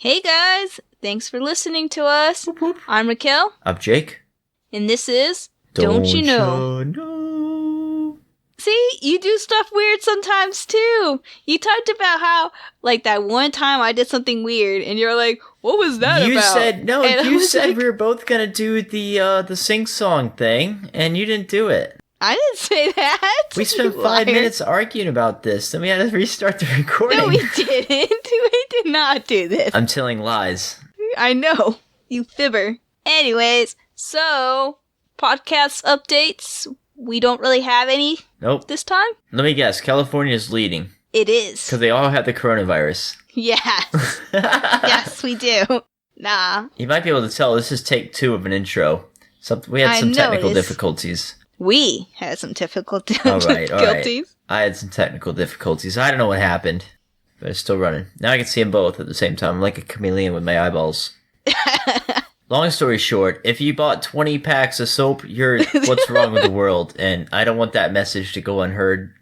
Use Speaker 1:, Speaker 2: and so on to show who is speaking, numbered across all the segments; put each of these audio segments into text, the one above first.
Speaker 1: Hey guys, thanks for listening to us.
Speaker 2: Whoop, whoop.
Speaker 1: I'm Raquel,
Speaker 2: I'm Jake.
Speaker 1: and this is Don't You Know?
Speaker 2: Know?
Speaker 1: See, you do stuff weird sometimes too. You talked about how, like, that one time I did something weird, and you're like, what was that about?
Speaker 2: You said, no,
Speaker 1: And I
Speaker 2: you
Speaker 1: was
Speaker 2: said
Speaker 1: like,
Speaker 2: we were both going to do the sing-song thing, and you didn't do it.
Speaker 1: I didn't say that.
Speaker 2: We spent
Speaker 1: you
Speaker 2: 5
Speaker 1: liar.
Speaker 2: minutes arguing about this, then we had to restart the recording.
Speaker 1: No, we didn't. We did not do this.
Speaker 2: I'm telling lies.
Speaker 1: I know, you fibber. Anyways, so, podcast updates. We don't really have any
Speaker 2: Nope.
Speaker 1: this time.
Speaker 2: Let me guess, California's leading,
Speaker 1: It is.
Speaker 2: because they all have the coronavirus.
Speaker 1: Yes. Yes, we do. Nah.
Speaker 2: You might be able to tell this is take 2 of an intro. We had
Speaker 1: I
Speaker 2: some technical
Speaker 1: noticed.
Speaker 2: difficulties.
Speaker 1: We had some difficulties.
Speaker 2: All right. I had some technical difficulties. I don't know what happened, but it's still running. Now I can see them both at the same time. I'm like a chameleon with my eyeballs. Long story short, if you bought 20 packs of soap, you're what's wrong with the world, and I don't want that message to go unheard.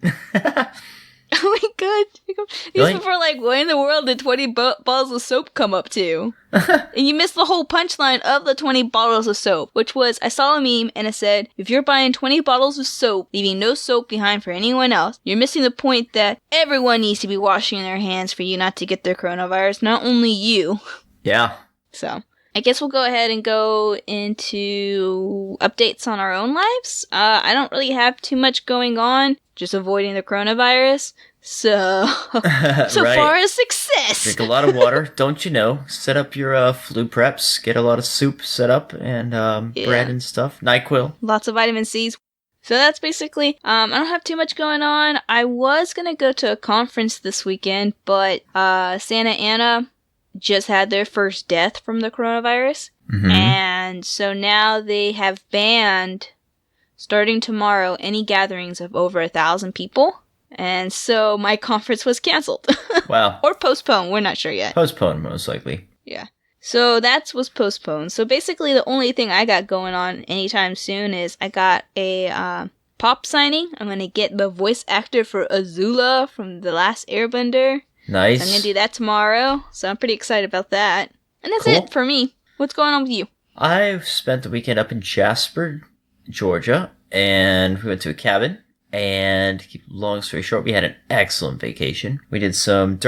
Speaker 1: Oh my god. These
Speaker 2: Really?
Speaker 1: people are like, what in the world did 20 bottles of soap come up to? And you missed the whole punchline of the 20 bottles of soap, which was, I saw a meme and it said, if you're buying 20 bottles of soap, leaving no soap behind for anyone else, you're missing the point that everyone needs to be washing their hands for you not to get the coronavirus, not only you.
Speaker 2: Yeah.
Speaker 1: So, I guess we'll go ahead and go into updates on our own lives. I don't really have too much going on, just avoiding the coronavirus. So
Speaker 2: Right.
Speaker 1: far a success.
Speaker 2: Drink a lot of water, don't you know? Set up your flu preps. Get a lot of soup set up and bread and stuff. NyQuil.
Speaker 1: Lots of vitamin C's. So that's basically, I don't have too much going on. I was going to go to a conference this weekend, but Santa Ana just had their first death from the coronavirus.
Speaker 2: Mm-hmm.
Speaker 1: And so now they have banned, starting tomorrow, any gatherings of over 1,000 people. And so my conference was canceled.
Speaker 2: Wow.
Speaker 1: Or postponed, we're not sure yet.
Speaker 2: Postponed, most likely.
Speaker 1: Yeah. So that was postponed. So basically the only thing I got going on anytime soon is I got a pop signing. I'm going to get the voice actor for Azula from The Last Airbender.
Speaker 2: Nice.
Speaker 1: I'm going to do that tomorrow. So I'm pretty excited about that. And that's
Speaker 2: Cool.
Speaker 1: it for me. What's going on with you?
Speaker 2: I've spent the weekend up in Jasper, Georgia, and we went to a cabin. And to keep long story short, we had an excellent vacation. We did some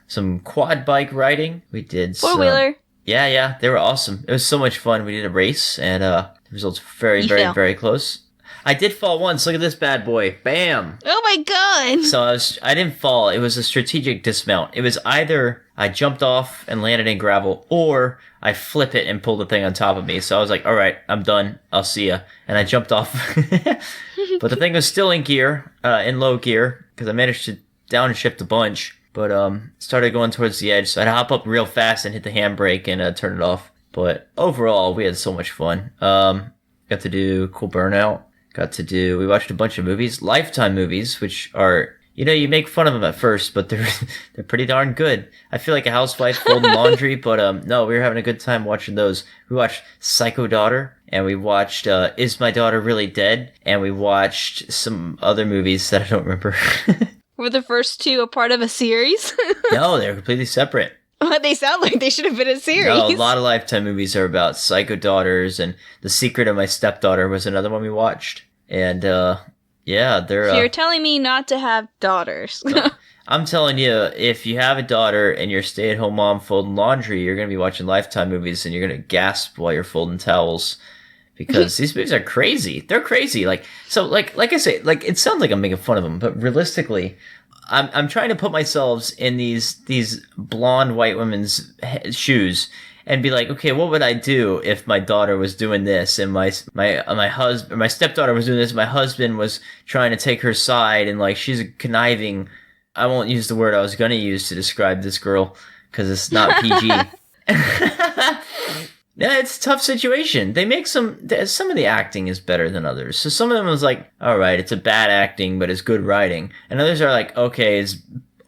Speaker 2: some quad bike riding. We did
Speaker 1: Four-wheeler.
Speaker 2: Yeah, they were awesome. It was so much fun. We did a race, and the results were
Speaker 1: You
Speaker 2: very,
Speaker 1: fail.
Speaker 2: very close. I did fall once. Look at this bad boy. Bam!
Speaker 1: Oh my god!
Speaker 2: So I didn't fall. It was a strategic dismount. It was either I jumped off and landed in gravel, or I flip it and pull the thing on top of me. So I was like, all right, I'm done. I'll see ya. And I jumped off. But the thing was still in gear, in low gear, because I managed to downshift a bunch. But started going towards the edge, so I had to hop up real fast and hit the handbrake and turn it off. But overall, we had so much fun. Got to do Cool Burnout. We watched a bunch of movies, Lifetime movies, which are, you make fun of them at first, but they're pretty darn good. I feel like a housewife folding laundry, but no, we were having a good time watching those. We watched Psycho Daughter, and we watched Is My Daughter Really Dead? And we watched some other movies that I don't remember.
Speaker 1: Were the first two a part of a series?
Speaker 2: No, they're completely separate.
Speaker 1: They sound like they should have been a series.
Speaker 2: No, a lot of Lifetime movies are about Psycho Daughters, and The Secret of My Stepdaughter was another one we watched. And yeah, they're...
Speaker 1: So you're telling me not to have daughters.
Speaker 2: I'm telling you, if you have a daughter and you're a stay-at-home mom folding laundry, you're going to be watching Lifetime movies and you're going to gasp while you're folding towels. Because these movies are crazy. They're crazy. Like I say, it sounds like I'm making fun of them, but realistically, I'm trying to put myself in these blonde white women's shoes and be like, okay, what would I do if my daughter was doing this and my stepdaughter was doing this, my husband was trying to take her side, and like she's conniving. I won't use the word I was going to use to describe this girl because it's not PG. Yeah, it's a tough situation. They make some of the acting is better than others. So some of them was like, all right, it's a bad acting, but it's good writing. And others are like, okay, it's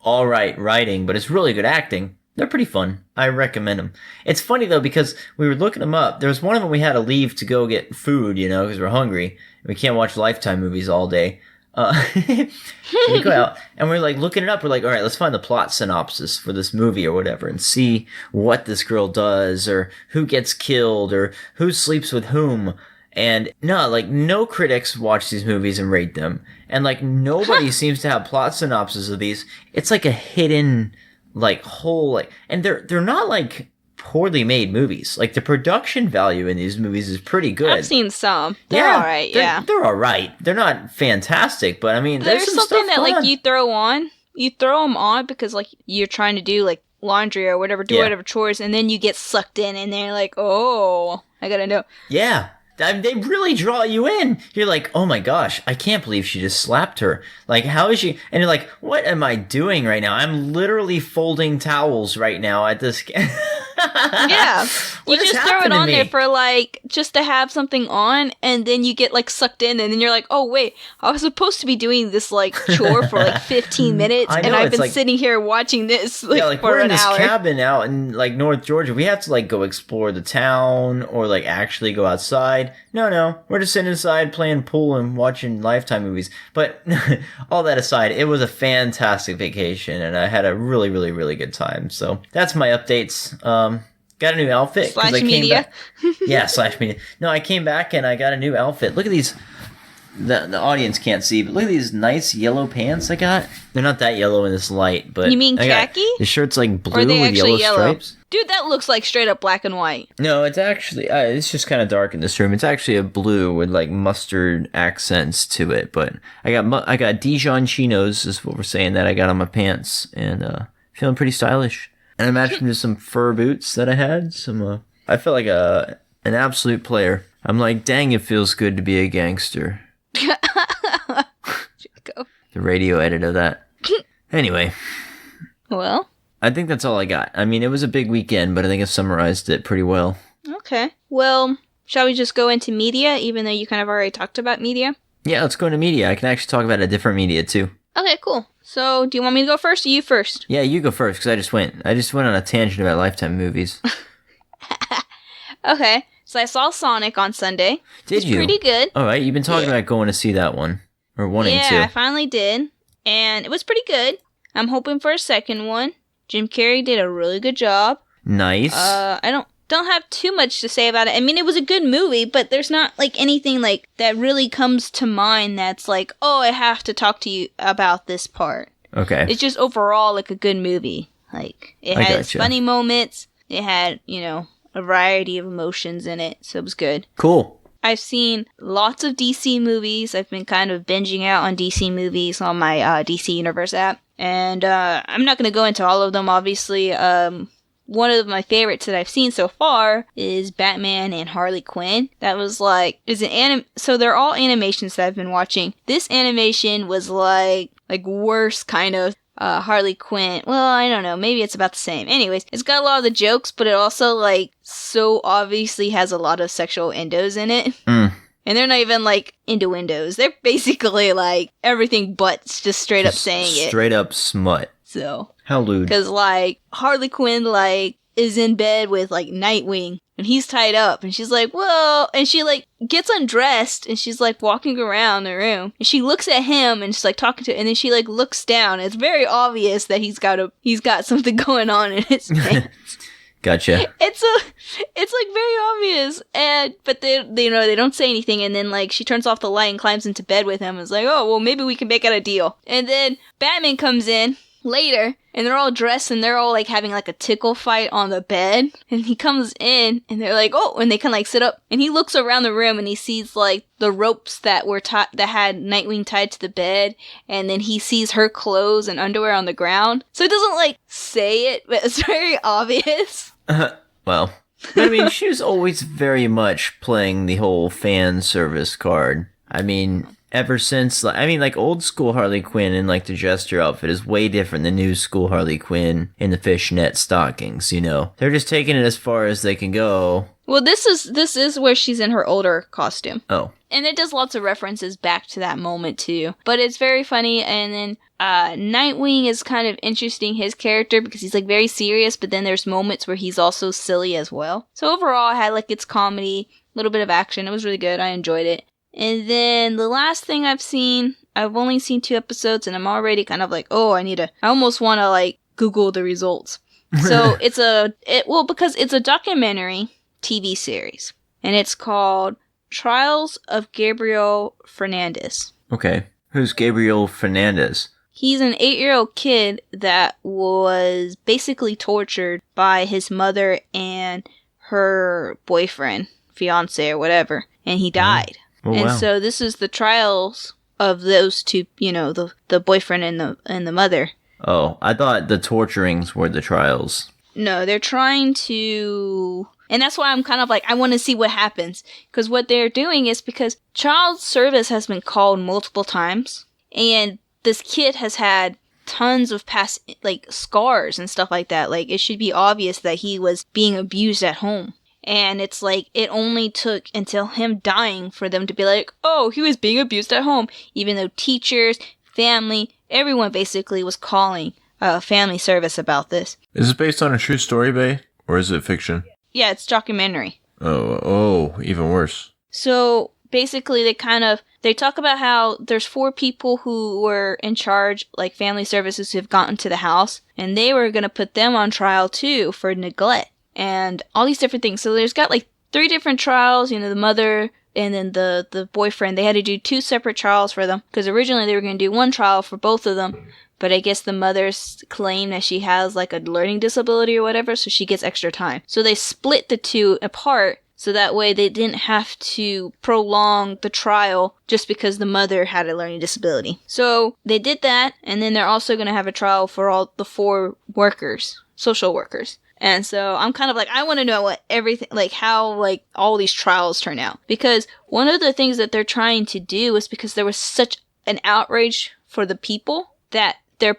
Speaker 2: all right writing, but it's really good acting. They're pretty fun. I recommend them. It's funny though, because we were looking them up. There was one of them we had to leave to go get food, because we're hungry. We can't watch Lifetime movies all day. So we go out and we're like looking it up. We're like, all right, let's find the plot synopsis for this movie or whatever and see what this girl does or who gets killed or who sleeps with whom. And no, like no critics watch these movies and rate them. And like nobody seems to have plot synopses of these. It's like a hidden like whole like, and they're not like poorly made movies. Like the production value in these movies is pretty good.
Speaker 1: I've seen some. They're alright, yeah.
Speaker 2: They're alright. They're not fantastic, but I mean, there's some
Speaker 1: something
Speaker 2: stuff
Speaker 1: that
Speaker 2: going
Speaker 1: like
Speaker 2: on.
Speaker 1: you throw on. You throw them on because like you're trying to do like laundry or whatever, do
Speaker 2: Yeah.
Speaker 1: whatever chores, and then you get sucked in, and they're like, oh, I gotta know.
Speaker 2: Yeah. I mean, they really draw you in. You're like, oh my gosh, I can't believe she just slapped her. Like, how is she? And you're like, what am I doing right now? I'm literally folding towels right now at this.
Speaker 1: Yeah, you
Speaker 2: What has
Speaker 1: just throw it
Speaker 2: happened to
Speaker 1: on there
Speaker 2: me?
Speaker 1: for like just to have something on, and then you get like sucked in, and then you're like, oh wait, I was supposed to be doing this like chore for like 15 minutes,
Speaker 2: I know,
Speaker 1: and I've
Speaker 2: it's
Speaker 1: been
Speaker 2: like-
Speaker 1: sitting here watching this like,
Speaker 2: Yeah, like
Speaker 1: for
Speaker 2: we're in
Speaker 1: an
Speaker 2: this
Speaker 1: hour.
Speaker 2: cabin out in like North Georgia. We have to like go explore the town or like actually go outside. No, we're just sitting inside playing pool and watching Lifetime movies. But all that aside, it was a fantastic vacation and I had a really, really, really good time. So that's my updates. Got a new outfit. 'cause I
Speaker 1: Slash
Speaker 2: came
Speaker 1: media.
Speaker 2: back- Yeah, slash media. No, I came back and I got a new outfit. Look at these. The audience can't see, but look at these nice yellow pants I got. They're not that yellow in this light, but
Speaker 1: You mean
Speaker 2: I got-
Speaker 1: khaki?
Speaker 2: The shirt's like
Speaker 1: Or are
Speaker 2: blue
Speaker 1: they
Speaker 2: with
Speaker 1: actually
Speaker 2: yellow
Speaker 1: yellow?
Speaker 2: stripes.
Speaker 1: Dude, that looks like straight up black and white.
Speaker 2: No, it's actually it's just kind of dark in this room. It's actually a blue with like mustard accents to it. But I got Dijon chinos is what we're saying that I got on my pants and feeling pretty stylish. And I matched them to some fur boots that I had. I felt like an absolute player. I'm like, dang, it feels good to be a gangster.
Speaker 1: Go.
Speaker 2: The radio edit of that. Anyway,
Speaker 1: Well,
Speaker 2: I think that's all I got. I mean, it was a big weekend, but I think I summarized it pretty well.
Speaker 1: okay. Well, shall we just go into media, even though you kind of already talked about media?
Speaker 2: Yeah, let's go into media. I can actually talk about a different media too.
Speaker 1: Okay, cool. So, do you want me to go first or you first?
Speaker 2: Yeah, you go first because I just went on a tangent about Lifetime movies.
Speaker 1: Okay. So I saw Sonic on Sunday.
Speaker 2: Did
Speaker 1: It's
Speaker 2: you?
Speaker 1: pretty good.
Speaker 2: All right, you've been talking
Speaker 1: Yeah.
Speaker 2: about going to see that one or wanting
Speaker 1: Yeah, I
Speaker 2: to.
Speaker 1: finally did. And it was pretty good. I'm hoping for a second one. Jim Carrey did a really good job.
Speaker 2: Nice.
Speaker 1: I don't have too much to say about it. I mean, it was a good movie, but there's not like anything like that really comes to mind that's like, oh, I have to talk to you about this part.
Speaker 2: Okay.
Speaker 1: It's just overall like a good movie. Like it
Speaker 2: I
Speaker 1: had
Speaker 2: gotcha.
Speaker 1: funny moments. It had, a variety of emotions in it, so it was good.
Speaker 2: Cool.
Speaker 1: I've seen lots of DC movies. I've been kind of binging out on DC movies on my DC Universe app. And I'm not going to go into all of them, obviously. One of my favorites that I've seen so far is Batman and Harley Quinn. That was like, so they're all animations that I've been watching. This animation was like worse kind of. Harley Quinn. Well, I don't know. Maybe it's about the same. Anyways, it's got a lot of the jokes, but it also like so obviously has a lot of sexual endos in it.
Speaker 2: Mm.
Speaker 1: And they're not even like innuendos. They're basically like everything but just straight up
Speaker 2: Just
Speaker 1: saying it.
Speaker 2: Straight up smut.
Speaker 1: So,
Speaker 2: How lewd.
Speaker 1: because like Harley Quinn like is in bed with like Nightwing and he's tied up and she's like, well, and she like gets undressed and she's like walking around the room and she looks at him and she's like talking to, and then she like looks down. It's very obvious that he's got something going on in his pants.
Speaker 2: Gotcha.
Speaker 1: It's like very obvious, but they don't say anything, and then like she turns off the light and climbs into bed with him and is like, oh well, maybe we can make out a deal. And then Batman comes in later and they're all dressed and they're all like having like a tickle fight on the bed, and he comes in and they're like, oh, and they can like sit up, and he looks around the room and he sees like the ropes that were that had Nightwing tied to the bed, and then he sees her clothes and underwear on the ground. So it doesn't like say it, but it's very obvious.
Speaker 2: Well, but, I mean, she was always very much playing the whole fan service card. I mean, ever since, like old school Harley Quinn in like the Jester outfit is way different than new school Harley Quinn in the fishnet stockings. They're just taking it as far as they can go.
Speaker 1: Well, this is where she's in her older costume.
Speaker 2: Oh,
Speaker 1: And it does lots of references back to that moment too. But it's very funny, and then Nightwing is kind of interesting, his character, because he's like very serious, but then there's moments where he's also silly as well. So overall, I had like its comedy, a little bit of action. It was really good. I enjoyed it. And then the last thing I've seen I've only seen 2 episodes and I'm already kind of like, oh, I almost want to like Google the results. So because it's a documentary TV series and it's called Trials of Gabriel Fernandez.
Speaker 2: Okay. Who's Gabriel Fernandez?
Speaker 1: He's an 8-year-old kid that was basically tortured by his mother and her boyfriend, fiance, or whatever, and he died.
Speaker 2: Oh,
Speaker 1: and
Speaker 2: wow.
Speaker 1: so this is the trials of those two, the boyfriend and the mother.
Speaker 2: Oh, I thought the torturings were the trials.
Speaker 1: No, they're trying to... And that's why I'm kind of like, I want to see what happens. Because what they're doing is because child service has been called multiple times. And this kid has had tons of past, like, scars and stuff like that. Like, it should be obvious that he was being abused at home. And it's like, it only took until him dying for them to be like, oh, he was being abused at home. Even though teachers, family, everyone basically was calling family service about this.
Speaker 3: Is it based on a true story, Bae? Or is it fiction?
Speaker 1: Yeah, it's documentary.
Speaker 3: Oh, even worse.
Speaker 1: So basically they talk about how there's 4 people who were in charge, like family services, who've gotten to the house, and they were going to put them on trial too for neglect and all these different things. So there's got like 3 different trials, the mother and then the boyfriend. They had to do 2 separate trials for them because originally they were going to do 1 trial for both of them. But I guess the mother's claim that she has like a learning disability or whatever, so she gets extra time. So they split the 2 apart, so that way they didn't have to prolong the trial just because the mother had a learning disability. So they did that, and then they're also going to have a trial for all the 4 workers, social workers. And so I'm kind of like, I want to know how all these trials turn out. Because one of the things that they're trying to do is because there was such an outrage for the people that they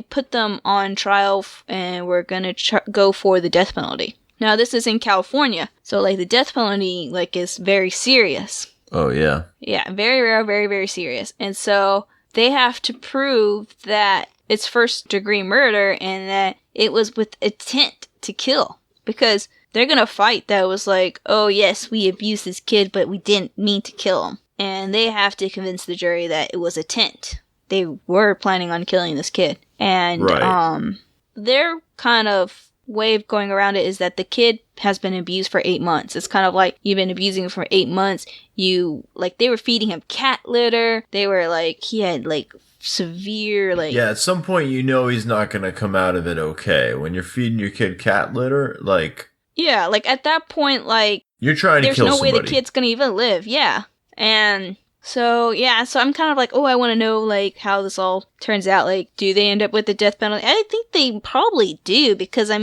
Speaker 1: put them on trial and we're going to go for the death penalty. Now, this is in California, so like the death penalty is very serious.
Speaker 3: Oh, yeah.
Speaker 1: Yeah, very rare, very, very serious. And so they have to prove that it's first-degree murder and that it was with intent to kill. Because they're going to fight that was like, oh, yes, we abused this kid, but we didn't mean to kill him. And they have to convince the jury that it was intent. They were planning on killing this kid. And
Speaker 3: Right.
Speaker 1: their kind of way of going around it is that the kid has been abused for 8 months. It's kind of like, you've been abusing him for 8 months. They were feeding him cat litter. They were he had severe
Speaker 3: Yeah, at some point he's not going to come out of it okay. When you're feeding your kid cat litter,
Speaker 1: yeah, at that point,
Speaker 3: you're trying to
Speaker 1: there's
Speaker 3: kill
Speaker 1: no
Speaker 3: somebody.
Speaker 1: way the kid's gonna even live. Yeah. And so I'm kind of like, oh, I want to know how this all turns out. Do they end up with the death penalty? I think they probably do, because I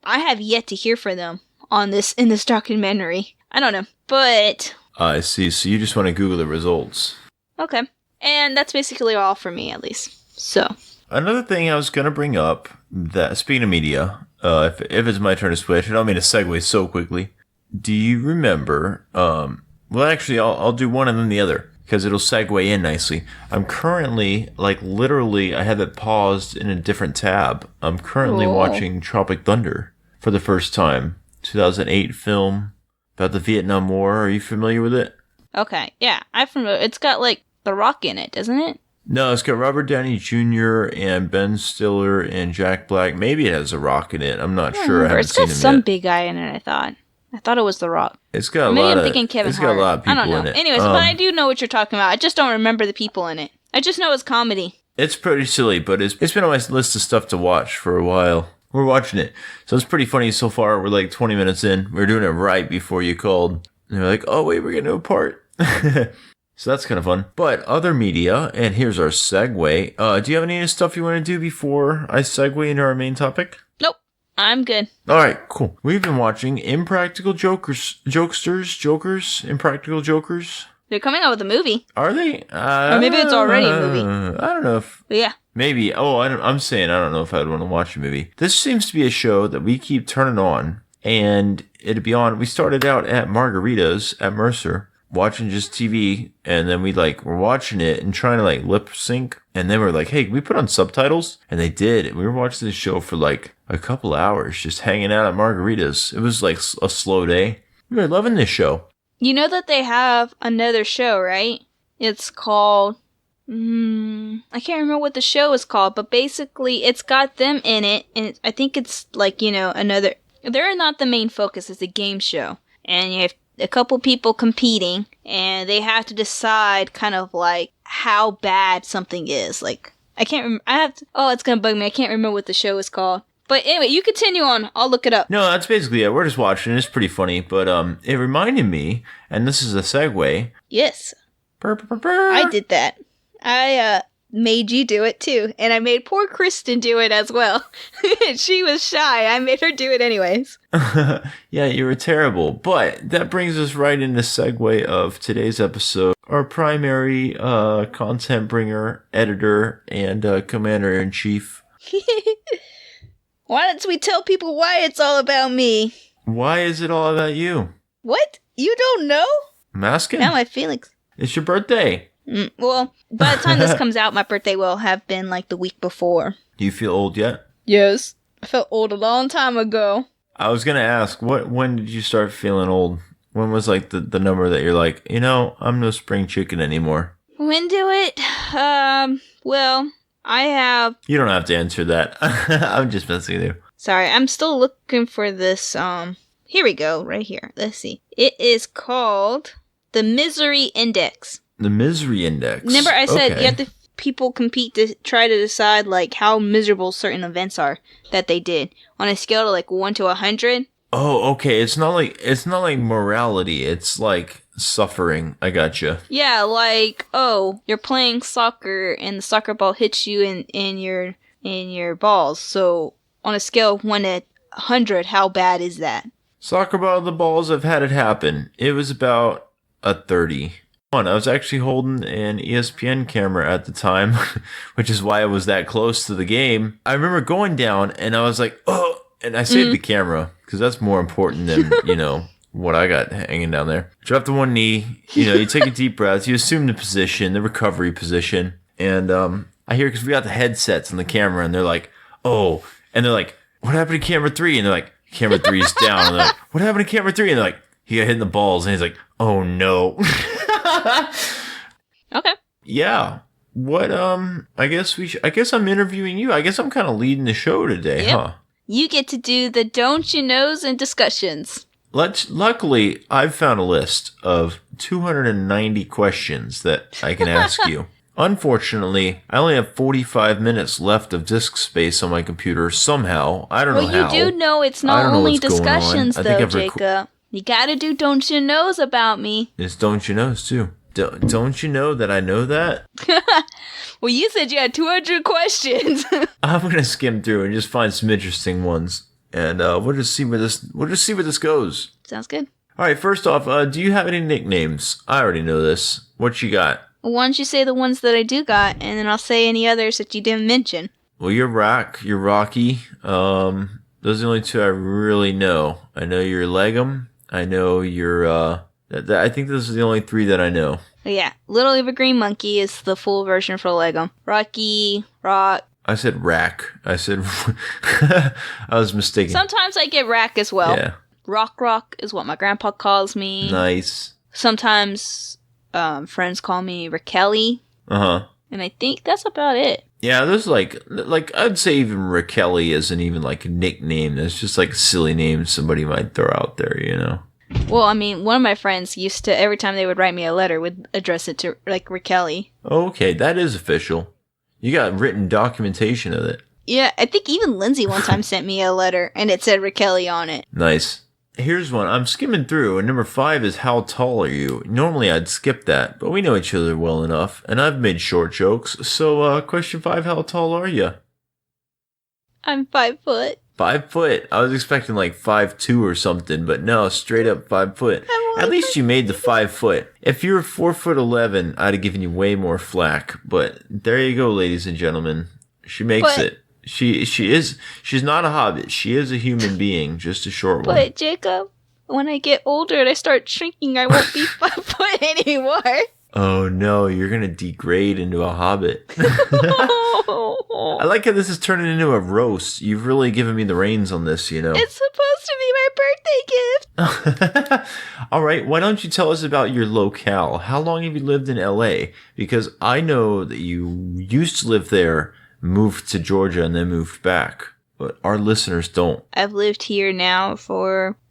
Speaker 1: have yet to hear from them in this documentary. I don't know, but
Speaker 3: I see. So you just want to Google the results.
Speaker 1: okay. And that's basically all for me, at least. So
Speaker 3: Another thing I was going to bring up, that speaking of media, if it's my turn to switch, I don't mean to segue so quickly. Do you remember, well, actually, I'll do one and then the other, because it'll segue in nicely. I'm currently, literally, I have it paused in a different tab. I'm currently watching Tropic Thunder for the first time. 2008 film about the Vietnam War. Are you familiar with it?
Speaker 1: okay, yeah, I'm familiar. It's got The Rock in it, doesn't it?
Speaker 3: No, it's got Robert Downey Jr. and Ben Stiller and Jack Black. Maybe it has a Rock in it. I'm not sure. I haven't
Speaker 1: It's
Speaker 3: seen
Speaker 1: got
Speaker 3: him
Speaker 1: some
Speaker 3: yet.
Speaker 1: big guy in it. I thought it was The Rock.
Speaker 3: It's got a
Speaker 1: Maybe
Speaker 3: lot
Speaker 1: I'm
Speaker 3: of.
Speaker 1: thinking Kevin
Speaker 3: It's
Speaker 1: Hart.
Speaker 3: got a lot of people
Speaker 1: I don't know.
Speaker 3: in it.
Speaker 1: Anyways, but I do know what you're talking about. I just don't remember the people in it. I just know it's comedy.
Speaker 3: It's pretty silly, but it's been on my list of stuff to watch for a while. We're watching it, so it's pretty funny so far. We're 20 minutes in. We're doing it right before you called. And they're like, "Oh wait, we're getting to a part." So that's kind of fun. But other media, and here's our segue. Do you have any stuff you want to do before I segue into our main topic?
Speaker 1: Nope. I'm good.
Speaker 3: All right, cool. We've been watching Impractical Jokers, Impractical Jokers.
Speaker 1: They're coming out with a movie.
Speaker 3: Are they?
Speaker 1: Or maybe it's already a movie.
Speaker 3: I don't know if...
Speaker 1: But yeah.
Speaker 3: Maybe. Oh, I'm saying I don't know if I'd want to watch a movie. This seems to be a show that we keep turning on, and it'd be on... We started out at Margaritas at Mercer, watching just TV, and then we're watching it and trying to lip sync, and then we're like, hey, can we put on subtitles? And they did, and we were watching this show for a couple hours, just hanging out at Margaritas. It was a slow day. We were loving this show.
Speaker 1: You know that they have another show, right? It's called I can't remember what the show is called, but basically it's got them in it, and I think it's like, another. They're not the main focus, it's a game show. And you have a couple people competing, and they have to decide kind of like how bad something is. Like, I can't remember. It's gonna bug me. I can't remember what the show is called. But anyway, you continue on. I'll look it up.
Speaker 3: No, that's basically it. We're just watching. It's pretty funny, but it reminded me, and this is a segue.
Speaker 1: Yes. I did that. I made you do it too, and I made poor Kristen do it as well. She was shy. I made her do it anyways.
Speaker 3: Yeah, you were terrible. But that brings us right into segue of today's episode. Our primary content bringer, editor, and commander-in-chief.
Speaker 1: Why don't we tell people why it's all about me?
Speaker 3: Why is it all about you?
Speaker 1: What? You don't know?
Speaker 3: I'm asking.
Speaker 1: Now my feelings.
Speaker 3: It's your birthday.
Speaker 1: Well, by the time this comes out, my birthday will have been like the week before.
Speaker 3: Do you feel old yet?
Speaker 1: Yes. I felt old a long time ago.
Speaker 3: I was going to ask, when did you start feeling old? When was like the number that you're like, I'm no spring chicken anymore?
Speaker 1: When do it? Well, I have...
Speaker 3: You don't have to answer that. I'm just messing with you.
Speaker 1: Sorry, I'm still looking for this, Here we go, right here. Let's see. It is called the Misery Index.
Speaker 3: The Misery Index.
Speaker 1: Remember I said you have to people compete to try to decide like how miserable certain events are that they did on a scale of like 1 to 100.
Speaker 3: Oh, okay. It's not like morality. It's like suffering. I gotcha.
Speaker 1: Yeah, like you're playing soccer and the soccer ball hits you in your balls. So on a scale of 1 to 100, how bad is that?
Speaker 3: Soccer ball, the balls, I've had it happen. It was about a 30. I was actually holding an ESPN camera at the time, which is why I was that close to the game. I remember going down and I was like, oh, and I saved the camera because that's more important than, what I got hanging down there. Drop to one knee, you take a deep breath, you assume the position, the recovery position. And I hear, because we got the headsets on the camera and they're like, oh, and they're like, what happened to camera 3? And they're like, camera 3 is down. And they're like, what happened to camera 3? And they're like, he got hit in the balls. And he's like, oh no.
Speaker 1: Okay.
Speaker 3: Yeah. What, I guess I'm interviewing you. I guess I'm kind of leading the show today,
Speaker 1: Yep.
Speaker 3: huh?
Speaker 1: You get to do the don't you knows and discussions.
Speaker 3: Luckily, I've found a list of 290 questions that I can ask you. Unfortunately, I only have 45 minutes left of disk space on my computer somehow. I don't know how.
Speaker 1: Well, you do know it's not only discussions, though, Jacob. You gotta do don't you knows about me.
Speaker 3: It's don't you knows, too. Don't you know that I know that?
Speaker 1: Well, you said you had 200 questions.
Speaker 3: I'm gonna skim through and just find some interesting ones, and we'll just see where this goes.
Speaker 1: Sounds good.
Speaker 3: All right. First off, do you have any nicknames? I already know this. What you got?
Speaker 1: Why don't you say the ones that I do got, and then I'll say any others that you didn't mention.
Speaker 3: Well, you're Rocky. Those are the only two I really know. I know you're Legum. I know you're I think those are the only three that I know.
Speaker 1: Yeah, Little Eva Green Monkey is the full version for Legum. Rocky, Rock.
Speaker 3: I said Rack. I said I was mistaken.
Speaker 1: Sometimes I get Rack as well.
Speaker 3: Yeah.
Speaker 1: Rock is what my grandpa calls me.
Speaker 3: Nice.
Speaker 1: Sometimes friends call me Raquel.
Speaker 3: Uh-huh.
Speaker 1: And I think that's about it.
Speaker 3: Yeah, there's like I'd say even Raquel isn't even like a nickname. That's just like a silly name somebody might throw out there,
Speaker 1: Well, I mean, one of my friends used to, every time they would write me a letter, would address it to, like, Raquel.
Speaker 3: Okay, that is official. You got written documentation of it.
Speaker 1: Yeah, I think even Lindsay one time sent me a letter, and it said Raquel on it.
Speaker 3: Nice. Here's one. I'm skimming through, and number 5 is how tall are you? Normally I'd skip that, but we know each other well enough, and I've made short jokes. So, question 5, how tall are you?
Speaker 1: I'm 5 foot.
Speaker 3: 5 foot. I was expecting like 5'2" or something, but no, straight up 5 foot. At least you made the 5 foot. If you were 4'11", I'd have given you way more flack. But there you go, ladies and gentlemen. She makes it. She's not a hobbit. She is a human being, just a short one.
Speaker 1: But Jacob, when I get older and I start shrinking, I won't be 5 foot anymore.
Speaker 3: Oh no, you're gonna degrade into a hobbit. I like how this is turning into a roast. You've really given me the reins on this, you know.
Speaker 1: It's supposed to be my birthday gift.
Speaker 3: All right, why don't you tell us about your locale? How long have you lived in LA? Because I know that you used to live there, moved to Georgia, and then moved back. But our listeners don't.
Speaker 1: I've lived here now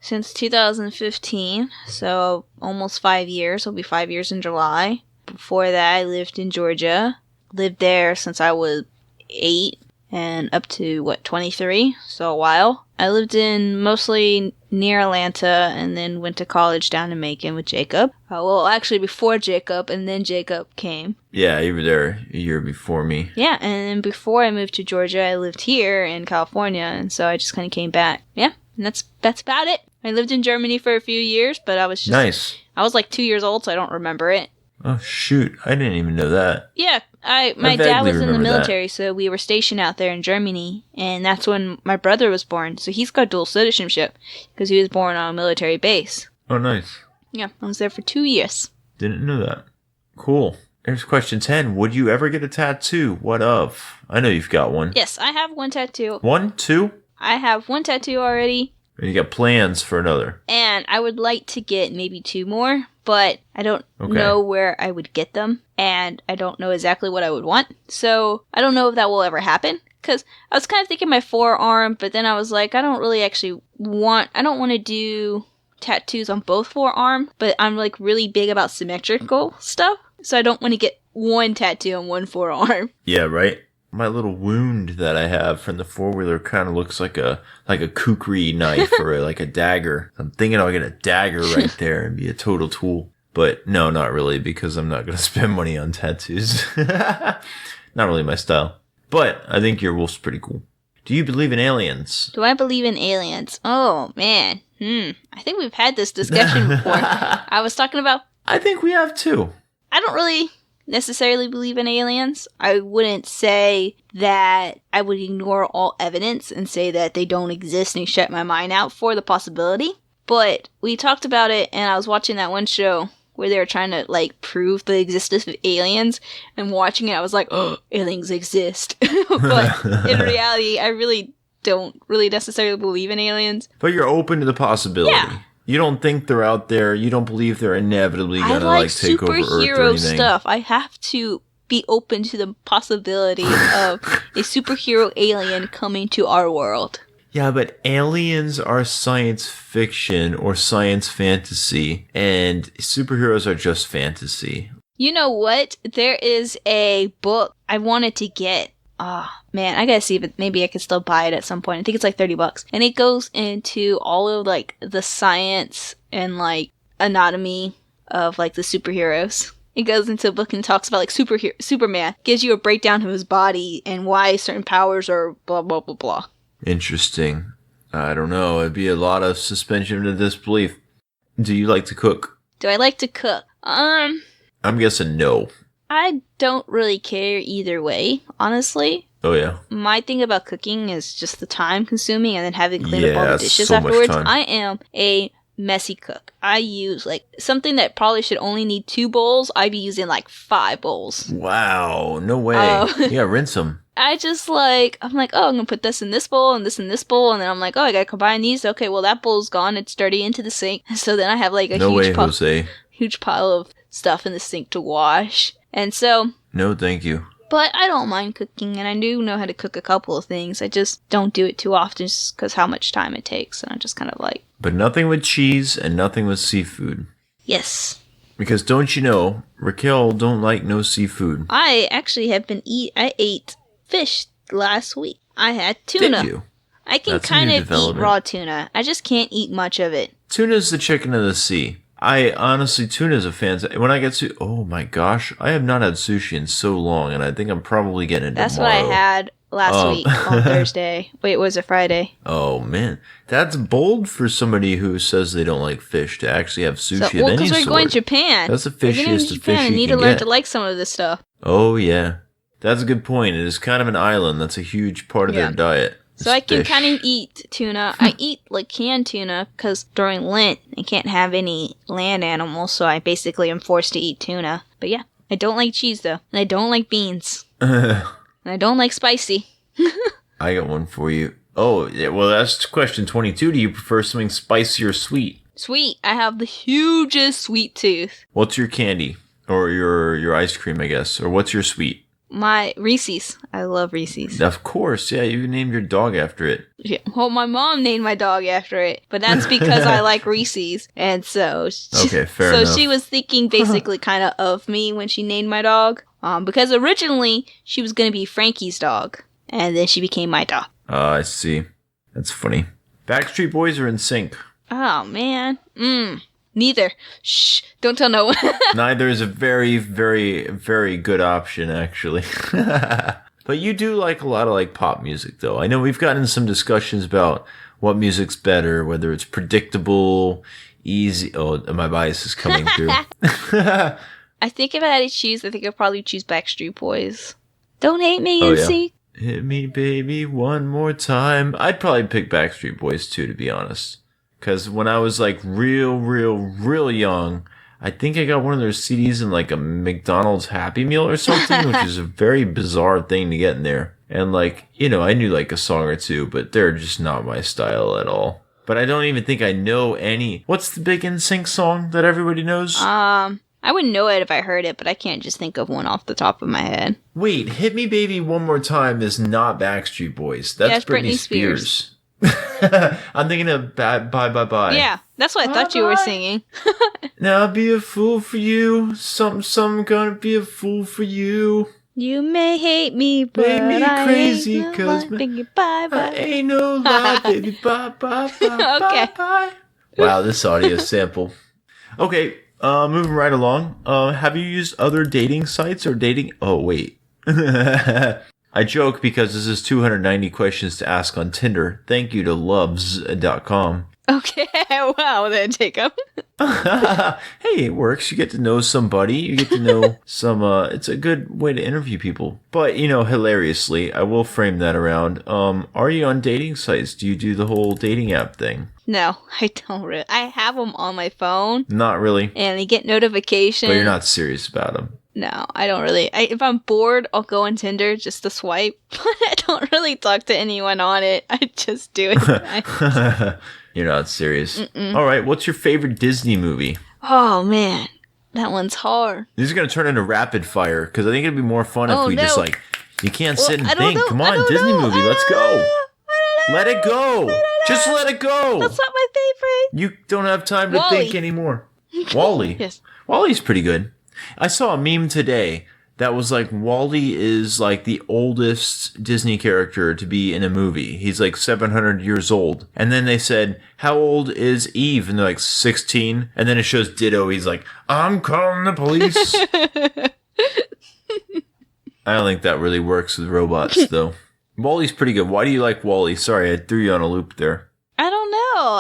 Speaker 1: since 2015, so almost 5 years. It'll be 5 years in July. Before that, I lived in Georgia. Lived there since I was 8 and up to 23, so a while. I lived in mostly near Atlanta and then went to college down in Macon with Jacob. Well, actually before Jacob, and then Jacob came.
Speaker 3: Yeah, you were there a year before me.
Speaker 1: Yeah, and then before I moved to Georgia, I lived here in California, and so I just kind of came back. Yeah, and that's about it. I lived in Germany for a few years, but I was just...
Speaker 3: Nice.
Speaker 1: I was like 2 years old, so I don't remember it.
Speaker 3: Oh, shoot. I didn't even know that.
Speaker 1: Yeah, my dad was in the military, so we were stationed out there in Germany, and that's when my brother was born. So he's got dual citizenship because he was born on a military base.
Speaker 3: Oh, nice.
Speaker 1: Yeah, I was there for 2 years.
Speaker 3: Didn't know that. Cool. Here's question 10. Would you ever get a tattoo? What of? I know you've got one.
Speaker 1: Yes, I have one tattoo.
Speaker 3: 1, 2?
Speaker 1: I have one tattoo already.
Speaker 3: And you got plans for another.
Speaker 1: And I would like to get maybe 2 more, but I don't know where I would get them, and I don't know exactly what I would want. So I don't know if that will ever happen, because I was kind of thinking my forearm, but then I was like, I don't want to do tattoos on both forearm, but I'm like really big about symmetrical stuff, so I don't want to get one tattoo on one forearm.
Speaker 3: Yeah, right? My little wound that I have from the 4-wheeler kind of looks like a kukri knife or like a dagger. I'm thinking I'll get a dagger right there and be a total tool. But no, not really, because I'm not going to spend money on tattoos. Not really my style. But I think your wolf's pretty cool. Do you believe in aliens?
Speaker 1: Do I believe in aliens? Oh, man. I think we've had this discussion before. I was talking about...
Speaker 3: I think we have too.
Speaker 1: I don't really necessarily believe in aliens. I wouldn't say that I would ignore all evidence and say that they don't exist and shut my mind out for the possibility. But we talked about it, and I was watching that one show where they were trying to, like, prove the existence of aliens, and watching it, I was like, oh, aliens exist. But in reality, I really don't necessarily believe in aliens.
Speaker 3: But you're open to the possibility.
Speaker 1: Yeah.
Speaker 3: You don't think they're out there. You don't believe they're inevitably going to take over Earth or
Speaker 1: superhero
Speaker 3: anything.
Speaker 1: stuff. I have to be open to the possibility of a superhero alien coming to our world.
Speaker 3: Yeah, but aliens are science fiction or science fantasy, and superheroes are just fantasy.
Speaker 1: You know what? There is a book I wanted to get. Man, I gotta see if maybe I could still buy it at some point. I think it's like $30. And it goes into all of, like, the science and, like, anatomy of, like, the superheroes. It goes into a book and talks about, like, Superman. Gives you a breakdown of his body and why certain powers are blah, blah, blah, blah.
Speaker 3: Interesting. I don't know. It'd be a lot of suspension of disbelief. Do you like to cook?
Speaker 1: Do I like to cook?
Speaker 3: I'm guessing no.
Speaker 1: I don't really care either way, honestly.
Speaker 3: Oh, yeah.
Speaker 1: My thing about cooking is just the time consuming and then having to clean up all the dishes
Speaker 3: so much
Speaker 1: afterwards.
Speaker 3: time.
Speaker 1: I am a messy cook. I use, like, something that probably should only need 2 bowls. I'd be using, like, 5 bowls.
Speaker 3: Wow. No way. Yeah, rinse them.
Speaker 1: I just, like, I'm like, oh, I'm going to put this in this bowl and this in this bowl. And then I'm like, oh, I got to combine these. Okay, well, that bowl's gone. It's dirty into the sink. So then I have, like, a huge pile of stuff in the sink to wash. And so...
Speaker 3: No, thank you.
Speaker 1: But I don't mind cooking, and I do know how to cook a couple of things. I just don't do it too often just because how much time it takes. And I'm just kind of like...
Speaker 3: But nothing with cheese and nothing with seafood.
Speaker 1: Yes.
Speaker 3: Because don't you know, Raquel don't like no seafood.
Speaker 1: I actually have I ate fish last week. I had tuna.
Speaker 3: Did you?
Speaker 1: I can kind of eat raw tuna. I just can't eat much of it.
Speaker 3: Tuna's the chicken of the sea. Tuna's a fan. When I get oh my gosh, I have not had sushi in so long, and I think I'm probably getting it
Speaker 1: That's
Speaker 3: tomorrow.
Speaker 1: what I had last week on Thursday. Wait, was it Friday?
Speaker 3: Oh man, that's bold for somebody who says they don't like fish to actually have sushi of any sort.
Speaker 1: Because we're going to Japan.
Speaker 3: That's the fishiest of fish
Speaker 1: I need to learn to like some of this stuff.
Speaker 3: Oh yeah, that's a good point. It is kind of an island. That's a huge part of their diet.
Speaker 1: So I can
Speaker 3: fish.
Speaker 1: kind of eat tuna. I eat like canned tuna because during Lent I can't have any land animals, so I basically am forced to eat tuna. But yeah, I don't like cheese though, and I don't like beans, and I don't like spicy.
Speaker 3: I got one for you. Oh, yeah, well, that's question 22. Do you prefer something spicy or sweet?
Speaker 1: Sweet. I have the hugest sweet tooth.
Speaker 3: What's your candy? Or your ice cream, I guess. Or what's your sweet?
Speaker 1: My Reese's. I love Reese's.
Speaker 3: Of course, yeah, you named your dog after it.
Speaker 1: Yeah. Well, my mom named my dog after it, but that's because I like Reese's, and so
Speaker 3: Okay, fair
Speaker 1: so
Speaker 3: enough.
Speaker 1: she was thinking basically kind of me when she named my dog. Because originally she was gonna be Frankie's dog, and then she became my dog.
Speaker 3: I see. That's funny. Backstreet Boys are in sync.
Speaker 1: Oh man. Neither. Shh. Don't tell no one.
Speaker 3: Neither is a very, very, very good option, actually. But you do like a lot of like pop music, though. I know we've gotten some discussions about what music's better, whether it's predictable, easy. Oh, my bias is coming through.
Speaker 1: I think if I had to choose, I think I'd probably choose Backstreet Boys. Don't hate me,
Speaker 3: Oh, yeah.
Speaker 1: NC.
Speaker 3: Hit me, baby, one more time. I'd probably pick Backstreet Boys too, to be honest. Because when I was like real young, I think I got one of their CDs in like a McDonald's Happy Meal or something, which is a very bizarre thing to get in there. And like, you know, I knew like a song or two, but they're just not my style at all. But I don't even think I know any. What's the big NSYNC song that everybody knows?
Speaker 1: I wouldn't know it if I heard it, but I can't just think of one off the top of my head.
Speaker 3: Wait, Hit Me Baby One More Time is not Backstreet Boys. That's
Speaker 1: it's Britney Spears.
Speaker 3: I'm thinking of Bye Bye Bye.
Speaker 1: Yeah, that's what I thought you were singing.
Speaker 3: Now I'll be a fool for you. Something gonna be a fool for you.
Speaker 1: You may hate me, but
Speaker 3: Make me
Speaker 1: I
Speaker 3: crazy,
Speaker 1: ain't no
Speaker 3: 'cause
Speaker 1: lie. Thinking bye
Speaker 3: I
Speaker 1: bye.
Speaker 3: ain't no lie, baby. Bye bye bye
Speaker 1: Okay.
Speaker 3: bye bye. Wow, this audio sample. Okay, moving right along. Have you used other dating sites or dating? Oh wait. I joke because this is 290 questions to ask on Tinder. Thank you to loves.com.
Speaker 1: Okay, wow, then Jacob.
Speaker 3: Hey, it works. You get to know somebody. You get to know some, it's a good way to interview people. But, you know, hilariously, I will frame that around. Are you on dating sites? Do you do the whole dating app thing?
Speaker 1: No, I don't really. I have them on my phone,
Speaker 3: Not really.
Speaker 1: and I get notifications.
Speaker 3: But you're not serious about them.
Speaker 1: No, I don't really. If I'm bored, I'll go on Tinder just to swipe. But I don't really talk to anyone on it. I just do it.
Speaker 3: You're not serious. All right, what's your favorite Disney movie?
Speaker 1: Oh man, that one's hard.
Speaker 3: This is going to turn into rapid fire because I think it'd be more fun if
Speaker 1: Oh,
Speaker 3: we just
Speaker 1: no.
Speaker 3: like, you can't
Speaker 1: Well,
Speaker 3: sit and
Speaker 1: I don't
Speaker 3: think.
Speaker 1: know.
Speaker 3: Come
Speaker 1: I
Speaker 3: on,
Speaker 1: don't
Speaker 3: Disney
Speaker 1: know.
Speaker 3: movie, let's go. Let it go. Just let it go.
Speaker 1: That's not my favorite.
Speaker 3: You don't have time to
Speaker 1: Wall-E.
Speaker 3: think anymore. Wall-E.
Speaker 1: Yes.
Speaker 3: Wall-E's pretty good. I saw a meme today that was like Wall-E is like the oldest Disney character to be in a movie. He's like 700 years old. And then they said, how old is Eve? And they're like 16. And then it shows Ditto. He's like, I'm calling the police. I don't think that really works with robots though. Wall-E's pretty good. Why do you like Wall-E? Sorry, I threw you on a loop there.
Speaker 1: I don't know.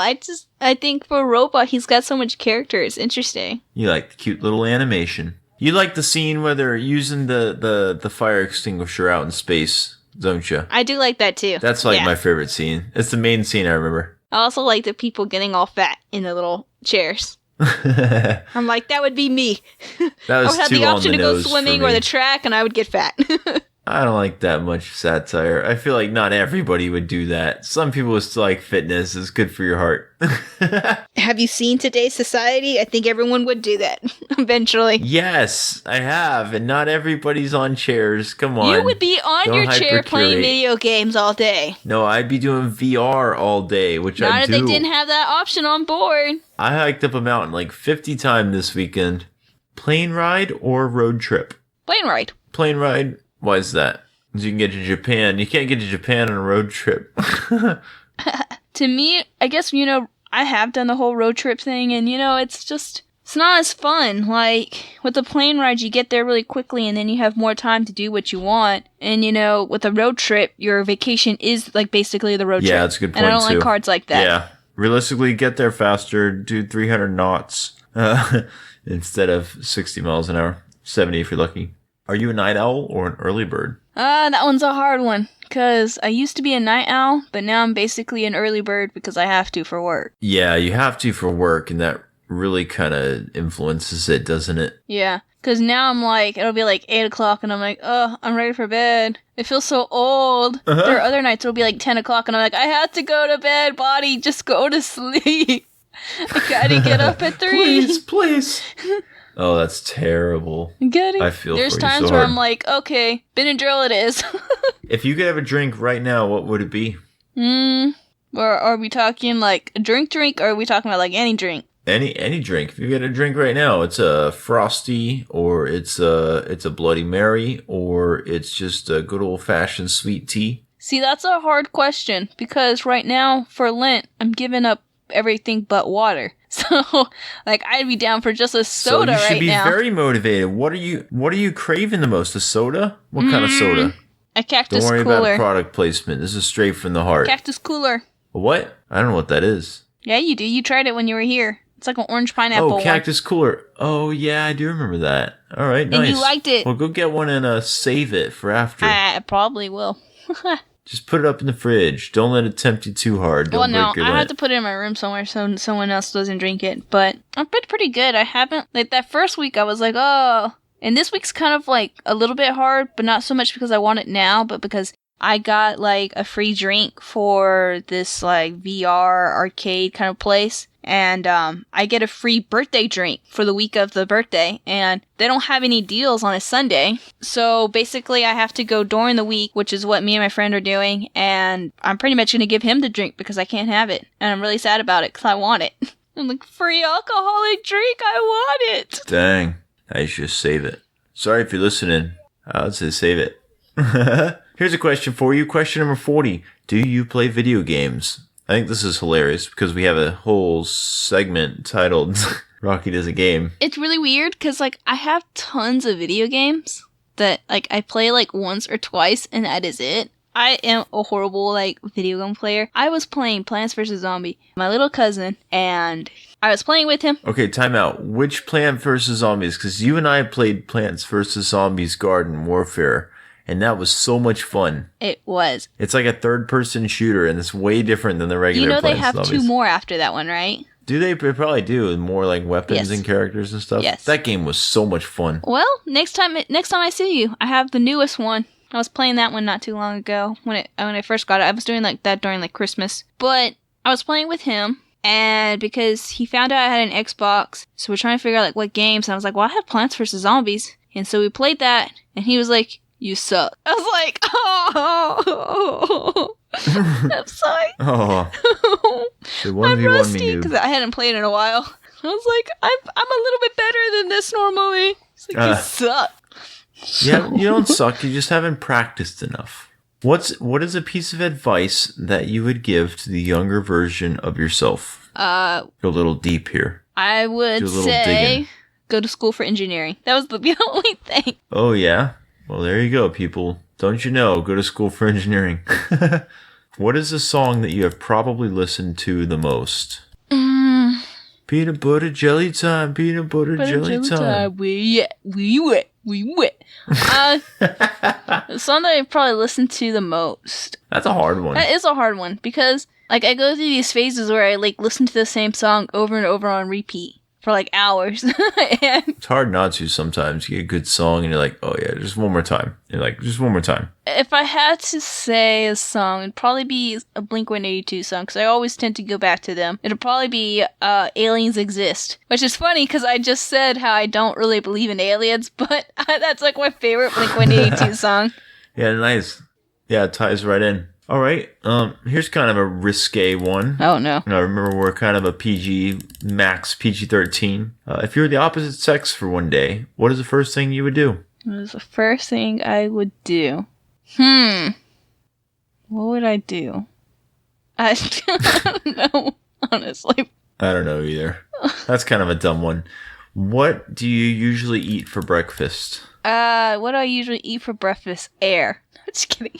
Speaker 1: I think for a robot, he's got so much character. It's interesting.
Speaker 3: You like the cute little animation. You like the scene where they're using the fire extinguisher out in space, don't you?
Speaker 1: I do like that too.
Speaker 3: That's like
Speaker 1: Yeah.
Speaker 3: my favorite scene. It's the main scene I remember.
Speaker 1: I also like the people getting all fat in the little chairs. I'm like, that would be me.
Speaker 3: That
Speaker 1: I
Speaker 3: was
Speaker 1: would have
Speaker 3: too
Speaker 1: the
Speaker 3: on
Speaker 1: option
Speaker 3: the
Speaker 1: to go
Speaker 3: nose for
Speaker 1: swimming or
Speaker 3: me.
Speaker 1: the track, and I would get fat.
Speaker 3: I don't like that much satire. I feel like not everybody would do that. Some people still like fitness. It's good for your heart.
Speaker 1: Have you seen today's society? I think everyone would do that eventually.
Speaker 3: Yes, I have. And not everybody's on chairs. Come on.
Speaker 1: You would be on
Speaker 3: Don't
Speaker 1: your chair playing
Speaker 3: hypercurate.
Speaker 1: video games all day.
Speaker 3: No, I'd be doing VR all day, which
Speaker 1: Not
Speaker 3: I
Speaker 1: if
Speaker 3: do.
Speaker 1: they didn't have that option on board.
Speaker 3: I hiked up a mountain like 50 times this weekend. Plane ride or road trip?
Speaker 1: Plane ride.
Speaker 3: Plane ride? Why is that? 'Cause you can get to Japan. You can't get to Japan on a road trip.
Speaker 1: To me, I guess, I have done the whole road trip thing, and, it's not as fun. Like, with the plane ride, you get there really quickly, and then you have more time to do what you want. And, with a road trip, your vacation is, like, basically the road trip.
Speaker 3: Yeah, that's a good point,
Speaker 1: And I don't
Speaker 3: too.
Speaker 1: like cards like that.
Speaker 3: Yeah. Realistically, get there faster. Do 300 knots instead of 60 miles an hour. 70 if you're lucky. Are you a night owl or an early bird?
Speaker 1: That one's a hard one. Because I used to be a night owl, but now I'm basically an early bird because I have to for work.
Speaker 3: Yeah, you have to for work, and that really kind of influences it, doesn't it?
Speaker 1: Yeah. Because now I'm like, it'll be like 8 o'clock and I'm like, oh, I'm ready for bed. It feels so old. There are other nights it'll be like 10 o'clock and I'm like, I have to go to bed, body, just go to sleep. I gotta get up at 3.
Speaker 3: Please. Oh, that's terrible. I feel
Speaker 1: There's
Speaker 3: for you
Speaker 1: times
Speaker 3: so
Speaker 1: where
Speaker 3: hard.
Speaker 1: I'm like, okay, Benadryl it is.
Speaker 3: If you could have a drink right now, what would it be?
Speaker 1: Or are we talking like a drink, or are we talking about like any drink?
Speaker 3: Any drink. If you get a drink right now, it's a Frosty, or it's a Bloody Mary, or it's just a good old fashioned sweet tea.
Speaker 1: See, that's a hard question because right now for Lent, I'm giving up everything but water. So, like, I'd be down for just a soda right now.
Speaker 3: So you should be very motivated. What are you craving the most? A soda? What kind of soda?
Speaker 1: A cactus
Speaker 3: Don't worry
Speaker 1: cooler.
Speaker 3: about product placement. This is straight from the heart.
Speaker 1: Cactus cooler.
Speaker 3: What? I don't know what that is.
Speaker 1: Yeah, you do. You tried it when you were here. It's like an orange pineapple
Speaker 3: Oh, cactus cooler. Oh, yeah, I do remember that. All right, nice.
Speaker 1: And you liked it.
Speaker 3: Well, go get one and save it for after.
Speaker 1: I probably will.
Speaker 3: Just put it up in the fridge. Don't let it tempt you too hard. Don't
Speaker 1: Well, no,
Speaker 3: break your
Speaker 1: I have
Speaker 3: Lent.
Speaker 1: to put it in my room somewhere so someone else doesn't drink it. But I've been pretty good. I haven't, like, that first week I was like, oh. And this week's kind of like a little bit hard, but not so much because I want it now, but because I got like a free drink for this like VR arcade kind of place. And I get a free birthday drink for the week of the birthday. And they don't have any deals on a Sunday. So basically I have to go during the week, which is what me and my friend are doing. And I'm pretty much going to give him the drink because I can't have it. And I'm really sad about it because I want it. I'm like, free alcoholic drink, I want it.
Speaker 3: Dang. I should just save it. Sorry if you're listening. I would say save it. Here's a question for you. Question number 40. Do you play video games? I think this is hilarious because we have a whole segment titled Rocky Does a Game.
Speaker 1: It's really weird because, like, I have tons of video games that, like, I play, like, once or twice and that is it. I am a horrible, like, video game player. I was playing Plants vs. Zombie, my little cousin, and I was playing with him.
Speaker 3: Okay, time out. Which Plant vs. Zombies? Because you and I played Plants vs. Zombies Garden Warfare, and that was so much fun.
Speaker 1: It was.
Speaker 3: It's like a third-person shooter, and it's way different than the regular
Speaker 1: You know they
Speaker 3: Plants
Speaker 1: have
Speaker 3: Zombies.
Speaker 1: 2 more after that one, right?
Speaker 3: Do they? They probably do. More like weapons
Speaker 1: Yes.
Speaker 3: and characters and stuff.
Speaker 1: Yes.
Speaker 3: That game was so much fun.
Speaker 1: Well, next time I see you, I have the newest one. I was playing that one not too long ago when I first got it. I was doing like that during like Christmas, but I was playing with him, and because he found out I had an Xbox, so we're trying to figure out like what games. And I was like, well, I have Plants vs. Zombies, and so we played that, and he was like, "You suck." I was like, "Oh, I'm sorry."
Speaker 3: Oh, the
Speaker 1: I'm
Speaker 3: 1v1 me
Speaker 1: rusty
Speaker 3: noob.
Speaker 1: because I hadn't played in a while. I was like, I'm a little bit better than this normally. It's like, you suck.
Speaker 3: Yeah, you don't suck. You just haven't practiced enough. What is a piece of advice that you would give to the younger version of yourself? Go a little deep here.
Speaker 1: I would
Speaker 3: Do a little
Speaker 1: say
Speaker 3: digging.
Speaker 1: go to school for engineering. That was the only thing.
Speaker 3: Oh yeah. Well, there you go, people. Don't you know? Go to school for engineering. What is a song that you have probably listened to the most? Peanut butter jelly time. Peanut butter jelly time.
Speaker 1: We wet. The song that I probably listened to the most.
Speaker 3: That's a hard one.
Speaker 1: That is a hard one because like I go through these phases where I like listen to the same song over and over on repeat for like hours. And
Speaker 3: It's hard not to sometimes. You get a good song and you're like, oh yeah, just one more time. You're like, just one more time.
Speaker 1: if I had to say a song, it'd probably be a Blink-182 song because I always tend to go back to them. It'd probably be Aliens Exist, which is funny because I just said how I don't really believe in aliens, but that's like my favorite Blink-182 song.
Speaker 3: Yeah, nice. Yeah, it ties right in. All right. Here's kind of a risque one.
Speaker 1: Oh no.
Speaker 3: Now, remember, we're kind of a PG, max PG-13. If you were the opposite sex for one day, what is the first thing you would do?
Speaker 1: What is the first thing I would do? What would I do? I don't know, honestly.
Speaker 3: I don't know either. That's kind of a dumb one. What do you usually eat for breakfast?
Speaker 1: What do I usually eat for breakfast? Air. I'm just kidding.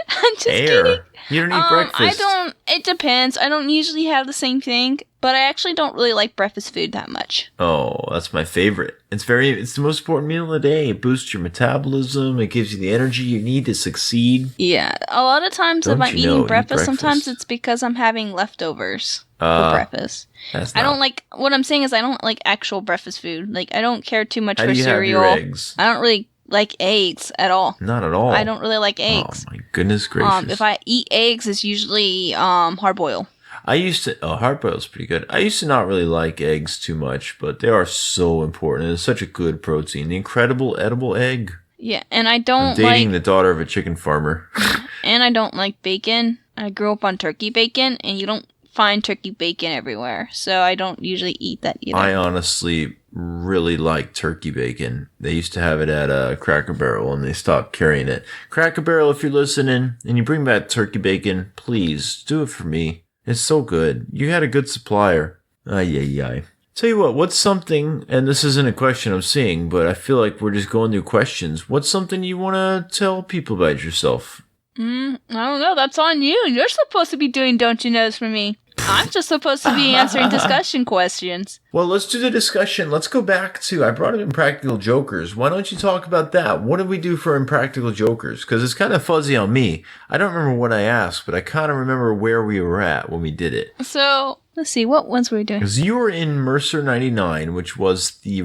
Speaker 1: I'm just
Speaker 3: Air.
Speaker 1: kidding.
Speaker 3: You don't eat breakfast.
Speaker 1: I don't. It depends. I don't usually have the same thing But I actually don't really like breakfast food that much.
Speaker 3: Oh, that's my favorite. It's the most important meal of the day. It boosts your metabolism. It gives you the energy you need to succeed.
Speaker 1: Yeah, a lot of times
Speaker 3: Don't
Speaker 1: if I'm
Speaker 3: you know,
Speaker 1: eating
Speaker 3: eat
Speaker 1: breakfast, sometimes
Speaker 3: breakfast.
Speaker 1: it's because I'm having leftovers for breakfast. I don't like, what I'm saying is I don't like actual breakfast food. Like, I don't care too much
Speaker 3: How
Speaker 1: for
Speaker 3: do you
Speaker 1: cereal.
Speaker 3: have your eggs?
Speaker 1: I don't really like eggs at all.
Speaker 3: Not at all.
Speaker 1: I don't really like eggs.
Speaker 3: Oh my goodness gracious.
Speaker 1: If I eat eggs, it's usually hard boil.
Speaker 3: I used to, hard boiled is pretty good. I used to not really like eggs too much, but they are so important. It's such a good protein. The incredible edible egg.
Speaker 1: Yeah, and I
Speaker 3: I'm
Speaker 1: don't
Speaker 3: dating
Speaker 1: like,
Speaker 3: the daughter of a chicken farmer.
Speaker 1: and I don't like bacon. I grew up on turkey bacon, and you don't find turkey bacon everywhere, so I don't usually eat that either.
Speaker 3: I honestly really like turkey bacon. They used to have it at Cracker Barrel, and they stopped carrying it. Cracker Barrel, if you're listening, and you bring back turkey bacon, please do it for me. It's so good. You had a good supplier. Ay, ay, ay. Tell you what, what's something, and this isn't a question I'm seeing, but I feel like we're just going through questions. What's something you want to tell people about yourself?
Speaker 1: I don't know. That's on you. You're supposed to be doing Don't You Knows for me. I'm just supposed to be answering discussion questions.
Speaker 3: Well, let's do the discussion. Let's go back to, I brought up Impractical Jokers. Why don't you talk about that? What did we do for Impractical Jokers? Because it's kind of fuzzy on me. I don't remember what I asked, but I kind of remember where we were at when we did it.
Speaker 1: So, let's see. What ones were we doing?
Speaker 3: Because you were in Mercer 99, which was the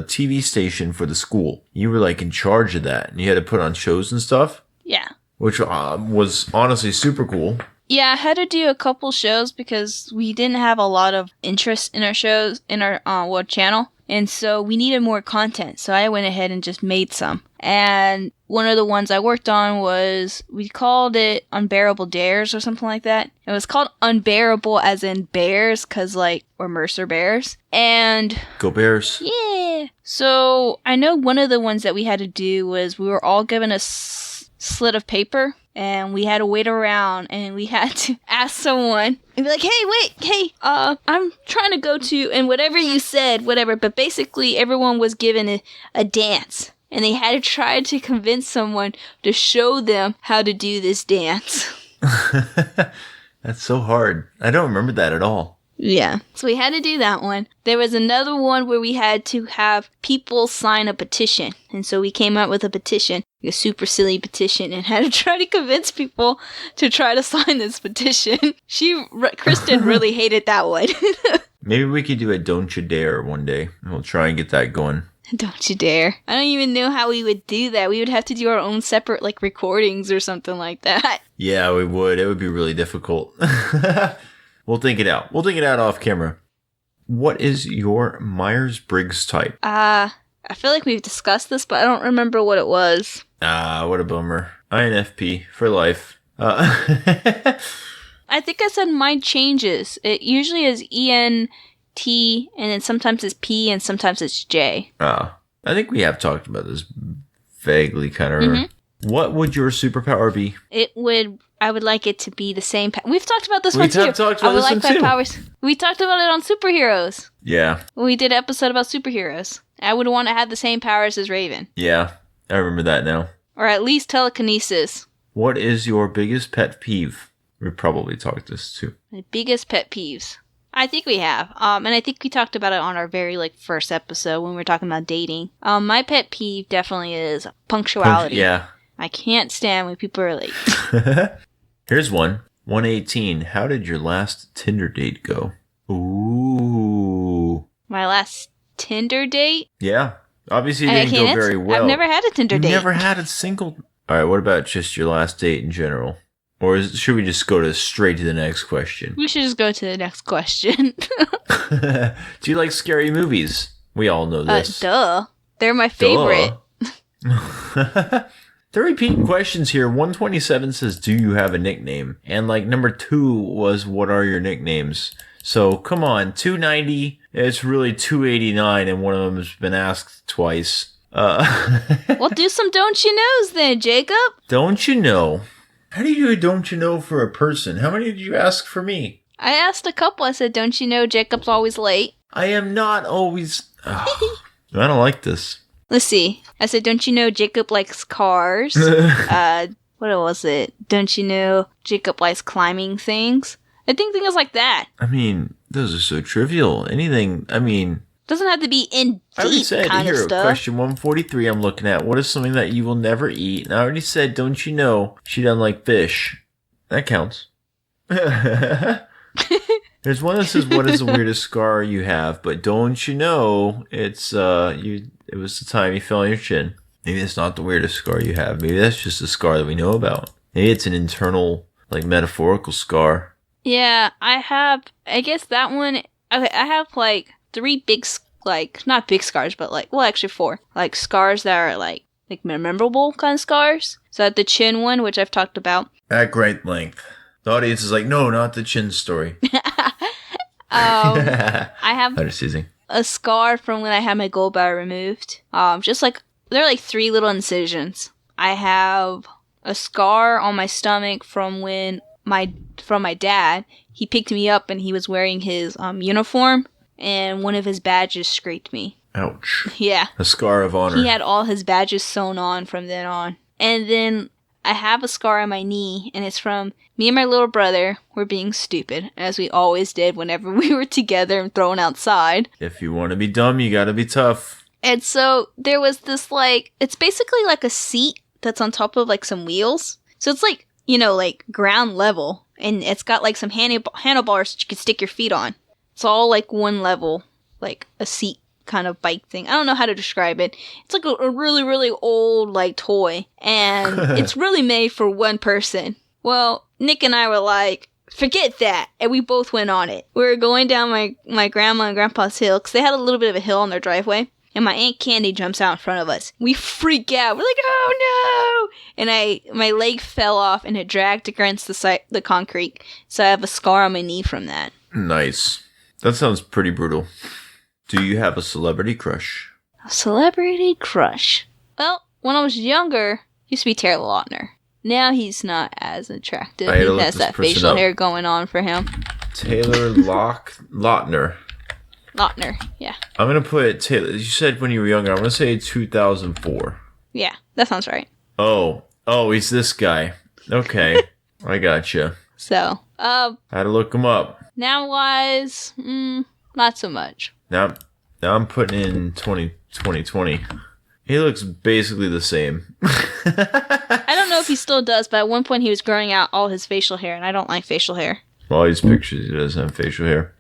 Speaker 3: TV station for the school. You were like in charge of that, and you had to put on shows and stuff,
Speaker 1: Yeah.
Speaker 3: which was honestly super cool.
Speaker 1: Yeah, I had to do a couple shows because we didn't have a lot of interest in our shows, in our channel. And so we needed more content. So I went ahead and just made some. And one of the ones I worked on was, we called it Unbearable Dares or something like that. It was called Unbearable as in bears, because like, we're Mercer Bears. And
Speaker 3: Go Bears.
Speaker 1: yeah. So I know one of the ones that we had to do was we were all given a slit of paper. And we had to wait around, and we had to ask someone and be like, hey, I'm trying to go to, and whatever you said, whatever, but basically everyone was given a dance, and they had to try to convince someone to show them how to do this dance.
Speaker 3: That's so hard. I don't remember that at all.
Speaker 1: Yeah, so we had to do that one. There was another one where we had to have people sign a petition. And so we came out with a petition, a super silly petition, and had to try to convince people to try to sign this petition. Kristen really hated that one.
Speaker 3: Maybe we could do a Don't You Dare one day. And we'll try and get that going.
Speaker 1: Don't you dare. I don't even know how we would do that. We would have to do our own separate, like, recordings or something like that.
Speaker 3: Yeah, we would. It would be really difficult. We'll think it out. We'll think it out off camera. What is your Myers-Briggs type?
Speaker 1: I feel like we've discussed this, but I don't remember what it was.
Speaker 3: What a bummer. INFP for life.
Speaker 1: I think I said mine changes. It usually is ENT, and then sometimes it's P, and sometimes it's J.
Speaker 3: I think we have talked about this vaguely, kind of. Mm-hmm. What would your superpower be?
Speaker 1: I would like it to be the same. We've talked about this
Speaker 3: We
Speaker 1: one too.
Speaker 3: have talked about
Speaker 1: I would
Speaker 3: this
Speaker 1: like
Speaker 3: one
Speaker 1: my
Speaker 3: too.
Speaker 1: powers. We talked about it on superheroes.
Speaker 3: Yeah.
Speaker 1: When we did an episode about superheroes. I would want to have the same powers as Raven.
Speaker 3: Yeah. I remember that now.
Speaker 1: Or at least telekinesis.
Speaker 3: What is your biggest pet peeve? We probably talked this too.
Speaker 1: My biggest pet peeves. I think we have. And I think we talked about it on our very first episode when we were talking about dating. My pet peeve definitely is punctuality.
Speaker 3: Yeah.
Speaker 1: I can't stand when people are late.
Speaker 3: Here's one. 118. How did your last Tinder date go? Ooh.
Speaker 1: My last Tinder date?
Speaker 3: Yeah. Obviously, it didn't go very well.
Speaker 1: I've never had a Tinder date.
Speaker 3: Never had a single. All right. What about just your last date in general? Or should we just go straight to the next question?
Speaker 1: We should just go to the next question.
Speaker 3: Do you like scary movies? We all know this.
Speaker 1: Duh. They're my favorite.
Speaker 3: They're repeating questions here. 127 says, do you have a nickname? And number 2 was, what are your nicknames? So come on, 290. It's really 289, and one of them has been asked twice.
Speaker 1: Well, do some don't you knows then, Jacob.
Speaker 3: Don't you know? How do you do a don't you know for a person? How many did you ask for me?
Speaker 1: I asked a couple. I said, don't you know Jacob's always late?
Speaker 3: I am not always... I don't like this.
Speaker 1: Let's see. I said, don't you know Jacob likes cars? What was it? Don't you know Jacob likes climbing things? I think things like that.
Speaker 3: I mean, those are so trivial. Anything, I mean...
Speaker 1: Doesn't have to be in
Speaker 3: I already
Speaker 1: deep
Speaker 3: said,
Speaker 1: kind of
Speaker 3: here,
Speaker 1: stuff.
Speaker 3: question 143 I'm looking at. What is something that you will never eat? And I already said, don't you know, she doesn't like fish. That counts. There's one that says, what is the weirdest scar you have? But don't you know, it was the time you fell on your chin. Maybe it's not the weirdest scar you have. Maybe that's just a scar that we know about. Maybe it's an internal, like, metaphorical scar.
Speaker 1: Yeah, I guess that one, okay, I have like 3 big, like, not big scars, but like, well, actually 4. Like, scars that are like memorable kind of scars. So I have the chin one, which I've talked about.
Speaker 3: At great length. The audience is like, no, not the chin story.
Speaker 1: I have
Speaker 3: That is teasing.
Speaker 1: a scar from when I had my gallbladder removed. Just like, they're like 3 little incisions. I have a scar on my stomach from when from my dad. He picked me up and he was wearing his uniform, and one of his badges scraped me.
Speaker 3: Ouch.
Speaker 1: Yeah.
Speaker 3: A scar of honor.
Speaker 1: He had all his badges sewn on from then on. And then I have a scar on my knee, and it's from me and my little brother were being stupid, as we always did whenever we were together and thrown outside.
Speaker 3: If you want to be dumb, you gotta be tough.
Speaker 1: And so there was this, like, it's basically like a seat that's on top of like some wheels. So it's like, you know, like ground level, and it's got like some handlebars that you can stick your feet on. It's all like one level, like a seat kind of bike thing. I don't know how to describe it. It's like a really, really old like toy, and it's really made for one person. Well, Nick and I were like, forget that, and we both went on it. We were going down my grandma and grandpa's hill, because they had a little bit of a hill on their driveway, and my Aunt Candy jumps out in front of us. We freak out. We're like, oh no! And my leg fell off, and it dragged against the concrete, so I have a scar on my knee from that.
Speaker 3: Nice. That sounds pretty brutal. Do you have a celebrity crush?
Speaker 1: A celebrity crush. Well, when I was younger, used to be Taylor Lautner. Now he's not as attractive.
Speaker 3: I had to
Speaker 1: He
Speaker 3: look
Speaker 1: has
Speaker 3: this
Speaker 1: that
Speaker 3: person
Speaker 1: facial
Speaker 3: up.
Speaker 1: hair going on for him.
Speaker 3: Taylor Lautner.
Speaker 1: Lautner, yeah.
Speaker 3: I'm gonna put Taylor. You said when you were younger. I'm gonna say 2004.
Speaker 1: Yeah, that sounds right.
Speaker 3: Oh, he's this guy. Okay, I gotcha.
Speaker 1: So,
Speaker 3: I had to look him up.
Speaker 1: now wise, not so much.
Speaker 3: Now I'm putting in 2020. He looks basically the same.
Speaker 1: I don't know if he still does, but at one point he was growing out all his facial hair, and I don't like facial hair.
Speaker 3: All these pictures, he doesn't have facial hair.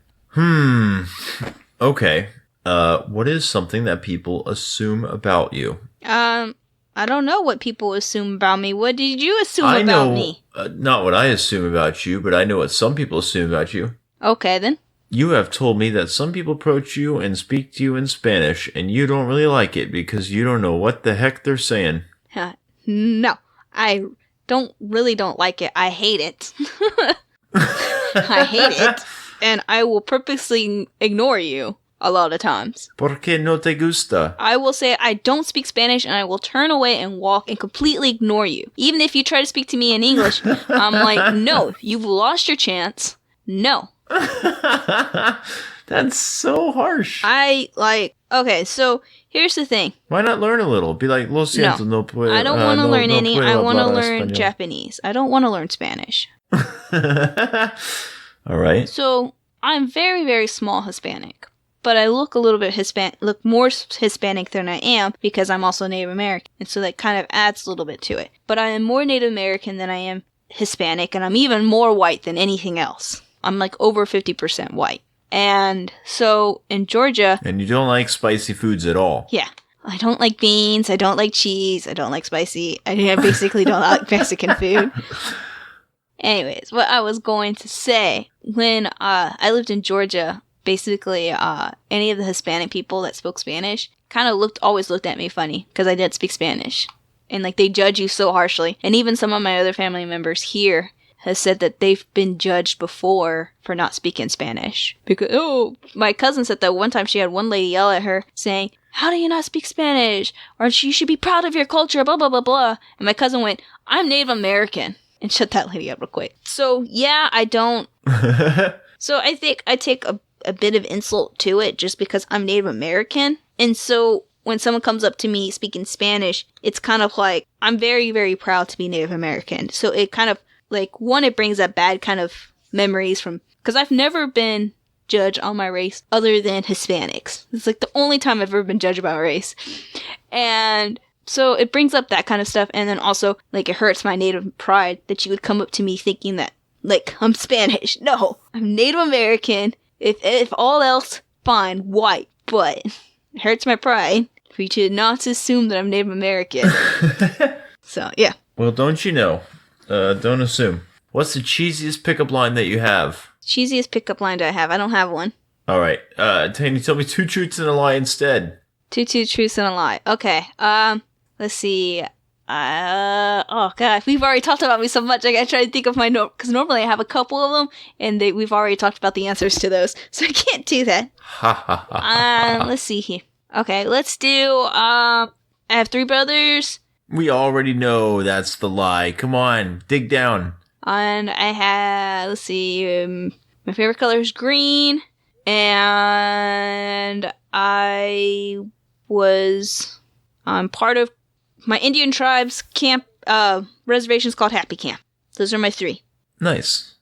Speaker 3: Okay. What is something that people assume about you?
Speaker 1: I don't know what people assume about me. What did you assume
Speaker 3: I
Speaker 1: about
Speaker 3: know,
Speaker 1: me?
Speaker 3: not what I assume about you, but I know what some people assume about you.
Speaker 1: Okay, then.
Speaker 3: You have told me that some people approach you and speak to you in Spanish, and you don't really like it because you don't know what the heck they're saying.
Speaker 1: No, I don't like it. I hate it. I hate it. And I will purposely ignore you a lot of times.
Speaker 3: ¿Por qué no te gusta?
Speaker 1: I will say I don't speak Spanish, and I will turn away and walk and completely ignore you. Even if you try to speak to me in English, I'm like, no, you've lost your chance. No.
Speaker 3: That's so harsh.
Speaker 1: Okay, so here's the thing.
Speaker 3: Why not learn a little? Be like, lo siento, no puedo.
Speaker 1: I don't want to learn any.
Speaker 3: puedo
Speaker 1: I want to
Speaker 3: hablar
Speaker 1: learn
Speaker 3: español.
Speaker 1: Japanese. I don't want to learn Spanish.
Speaker 3: All right.
Speaker 1: So I'm very, very small Hispanic, but I look a little bit look more Hispanic than I am because I'm also Native American, and so that kind of adds a little bit to it. But I am more Native American than I am Hispanic, and I'm even more white than anything else. I'm like over 50% white. And so in Georgia,
Speaker 3: And you don't like spicy foods at all.
Speaker 1: yeah, I don't like beans, I don't like cheese, I don't like spicy, I basically don't like Mexican food. Anyways, what I was going to say, when I lived in Georgia, basically any of the Hispanic people that spoke Spanish kind of always looked at me funny because I didn't speak Spanish. And like they judge you so harshly. And even some of my other family members here has said that they've been judged before for not speaking Spanish. Because, my cousin said that one time she had one lady yell at her saying, "How do you not speak Spanish? Or you should be proud of your culture, blah, blah, blah, blah." And my cousin went, "I'm Native American," and shut that lady up real quick. So, yeah, I don't. So I think I take a bit of insult to it just because I'm Native American. And so when someone comes up to me speaking Spanish, it's kind of like, I'm very, very proud to be Native American. So it kind of, like, one, it brings that bad kind of memories from, because I've never been judged on my race other than Hispanics. It's like the only time I've ever been judged about race. And so it brings up that kind of stuff. And then also, like, it hurts my native pride that you would come up to me thinking that, like, I'm Spanish. No, I'm Native American. If all else, fine, white. But it hurts my pride for you to not assume that I'm Native American. So, yeah.
Speaker 3: Well, don't you know? Don't assume. What's the cheesiest pickup line that you have?
Speaker 1: Cheesiest pickup line do I have? I don't have one.
Speaker 3: All right. Tiny, tell me 2 truths and a lie instead.
Speaker 1: 2 truths and a lie. Okay. Let's see. Oh god, we've already talked about me so much. I gotta try to think of my note, because normally I have a couple of them, and we've already talked about the answers to those, so I can't do that.
Speaker 3: Ha ha ha.
Speaker 1: Let's see here. Okay, let's do. I have 3 brothers.
Speaker 3: We already know that's the lie. Come on, dig down.
Speaker 1: And I have, let's see, my favorite color is green, and I'm part of my Indian tribe's camp, reservation's called Happy Camp. Those are my 3.
Speaker 3: Nice.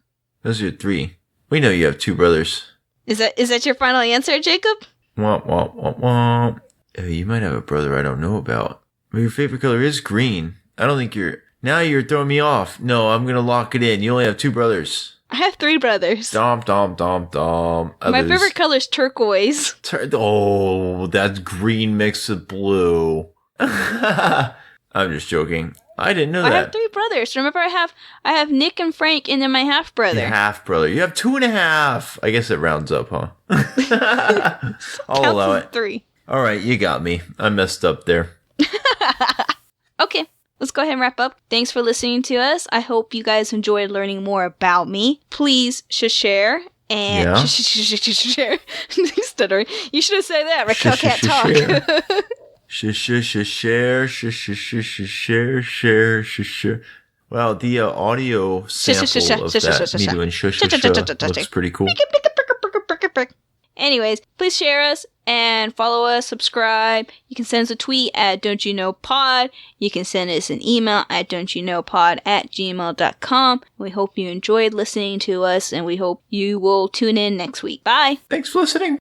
Speaker 3: Those are your 3. We know you have 2 brothers.
Speaker 1: Is that your final answer, Jacob?
Speaker 3: Womp, womp, womp, womp. You might have a brother I don't know about. But your favorite color is green. I don't think now you're throwing me off. No, I'm gonna lock it in. You only have 2 brothers.
Speaker 1: I have 3 brothers.
Speaker 3: Dom, dom, dom, dom.
Speaker 1: My favorite color is turquoise.
Speaker 3: Oh, that's green mixed with blue. I'm just joking. I didn't know that.
Speaker 1: I have 3 brothers. Remember, I have Nick and Frank, and then my half brother.
Speaker 3: Your half brother. You have 2.5. I guess it rounds up, huh? I'll allow it.
Speaker 1: 3.
Speaker 3: All right, you got me. I messed up there.
Speaker 1: Okay, let's go ahead and wrap up. Thanks for listening to us. I hope you guys enjoyed learning more about me. Please share and share. Stuttering. You should have said that. Raquel can't talk.
Speaker 3: Share. Wow, the audio sample of that me doing looks pretty cool.
Speaker 1: Anyways, please share us and follow us, subscribe. You can send us a tweet at don'tyouknowpod. You can send us an email at don'tyouknowpod@gmail.com. We hope you enjoyed listening to us, and we hope you will tune in next week. Bye!
Speaker 3: Thanks for listening.